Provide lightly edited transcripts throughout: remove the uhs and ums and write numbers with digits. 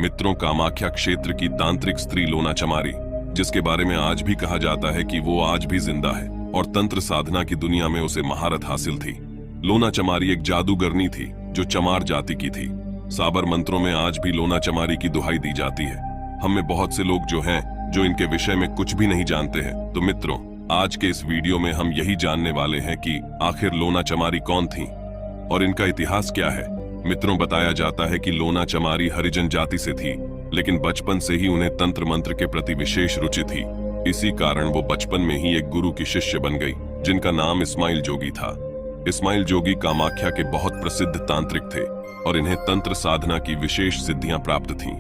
मित्रों, कामाख्या क्षेत्र की तांत्रिक स्त्री लोना चमारी, जिसके बारे में आज भी कहा जाता है कि वो आज भी जिंदा है और तंत्र साधना की दुनिया में उसे महारत हासिल थी। लोना चमारी एक जादूगरनी थी जो चमार जाति की थी। साबर मंत्रों में आज भी लोना चमारी की दुहाई दी जाती है। हम में बहुत से लोग जो हैं जो इनके विषय में कुछ भी नहीं जानते हैं। तो मित्रों, आज के इस वीडियो में हम यही जानने वाले हैं कि आखिर लोना चमारी कौन थी और इनका इतिहास क्या है। मित्रों, बताया जाता है कि लोना चमारी हरिजन जाति से थी, लेकिन बचपन से ही उन्हें तंत्र मंत्र के प्रति विशेष रुचि थी। इसी कारण वो बचपन में ही एक गुरु की शिष्य बन गई, जिनका नाम इस्माइल जोगी था। इस्माइल जोगी कामाख्या के बहुत प्रसिद्ध तांत्रिक थे और इन्हें तंत्र साधना की विशेष सिद्धियां प्राप्त थीं।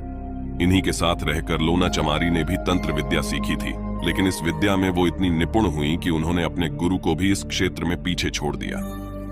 इन्हीं के साथ रहकर लोना चमारी ने भी तंत्र विद्या सीखी थी, लेकिन इस विद्या में वो इतनी निपुण हुई कि उन्होंने अपने गुरु को भी इस क्षेत्र में पीछे छोड़ दिया।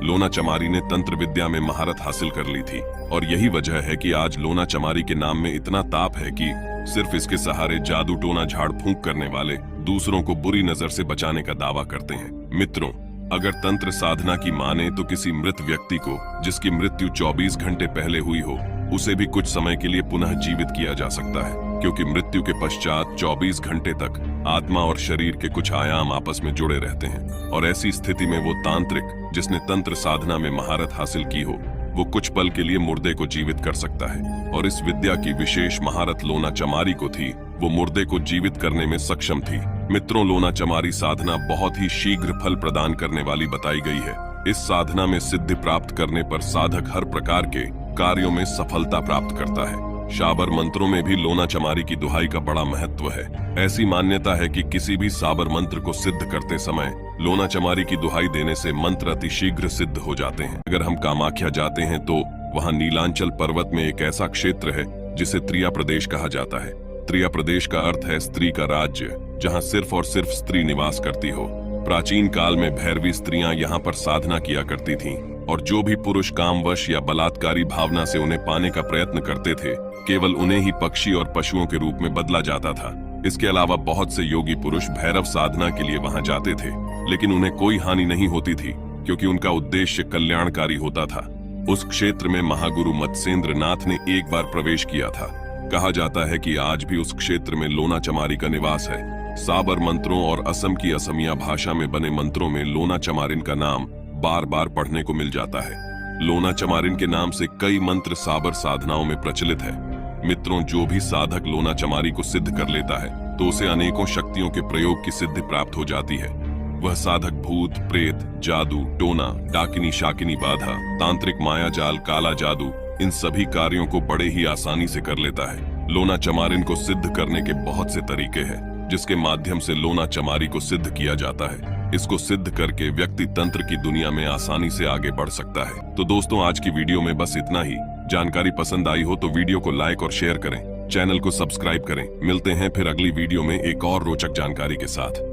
लोना चमारी ने तंत्र विद्या में महारत हासिल कर ली थी और यही वजह है कि आज लोना चमारी के नाम में इतना ताप है कि सिर्फ इसके सहारे जादू टोना झाड़ फूंक करने वाले दूसरों को बुरी नजर से बचाने का दावा करते हैं। मित्रों, अगर तंत्र साधना की माने तो किसी मृत व्यक्ति को जिसकी मृत्यु 24 घंटे पहले हुई हो, उसे भी कुछ समय के लिए पुनः जीवित किया जा सकता है, क्योंकि मृत्यु के पश्चात 24 घंटे तक आत्मा और शरीर के कुछ आयाम आपस में जुड़े रहते हैं और ऐसी स्थिति में वो तांत्रिक जिसने तंत्र साधना में महारत हासिल की हो, वो कुछ पल के लिए मुर्दे को जीवित कर सकता है। और इस विद्या की विशेष महारत लोना चमारी को थी। वो मुर्दे को जीवित करने में सक्षम थी। मित्रों, लोना चमारी साधना बहुत ही शीघ्र फल प्रदान करने वाली बताई गई है। इस साधना में सिद्धि प्राप्त करने पर साधक हर प्रकार के कार्यों में सफलता प्राप्त करता है। साबर मंत्रों में भी लोना चमारी की दुहाई का बड़ा महत्व है। ऐसी मान्यता है कि किसी भी साबर मंत्र को सिद्ध करते समय लोना चमारी की दुहाई देने से मंत्र अति शीघ्र सिद्ध हो जाते हैं। अगर हम कामाख्या जाते हैं तो वहाँ नीलांचल पर्वत में एक ऐसा क्षेत्र है जिसे त्रिया प्रदेश कहा जाता है। त्रिया प्रदेश का अर्थ है स्त्री का राज्य, जहाँ सिर्फ और सिर्फ स्त्री निवास करती हो। प्राचीन काल में भैरवी स्त्रियां यहाँ पर साधना किया करती थीं और जो भी पुरुष कामवश या बलात्कारी भावना से उन्हें पाने का प्रयत्न करते थे, केवल उन्हें ही पक्षी और पशुओं के रूप में बदला जाता था। इसके अलावा बहुत से योगी पुरुष भैरव साधना के लिए वहां जाते थे, लेकिन उन्हें कोई हानि नहीं होती थी क्योंकि उनका उद्देश्य कल्याणकारी होता था। उस क्षेत्र में महागुरु मत्स्येंद्र नाथ ने एक बार प्रवेश किया था। कहा जाता है कि आज भी उस क्षेत्र में लोना चमारी का निवास है। साबर मंत्रों और असम की असमिया भाषा में बने मंत्रों में लोना चमारिन का नाम बार बार पढ़ने को मिल जाता है। लोना चमारिन के नाम से कई मंत्र साबर साधनाओं में प्रचलित है। मित्रों, जो भी साधक लोना चमारी को सिद्ध कर लेता है तो उसे अनेकों शक्तियों के प्रयोग की सिद्धि प्राप्त हो जाती है। वह साधक भूत, प्रेत, जादू टोना, डाकिनी शाकिनी बाधा, तांत्रिक माया जाल, काला जादू, इन सभी कार्यों को बड़े ही आसानी से कर लेता है। लोना चमारिन को सिद्ध करने के बहुत से तरीके हैं जिसके माध्यम से लोना चमारी को सिद्ध किया जाता है। इसको सिद्ध करके व्यक्ति तंत्र की दुनिया में आसानी से आगे बढ़ सकता है। तो दोस्तों, आज की वीडियो में बस इतना ही। जानकारी पसंद आई हो तो वीडियो को लाइक और शेयर करें, चैनल को सब्सक्राइब करें। मिलते हैं फिर अगली वीडियो में एक और रोचक जानकारी के साथ।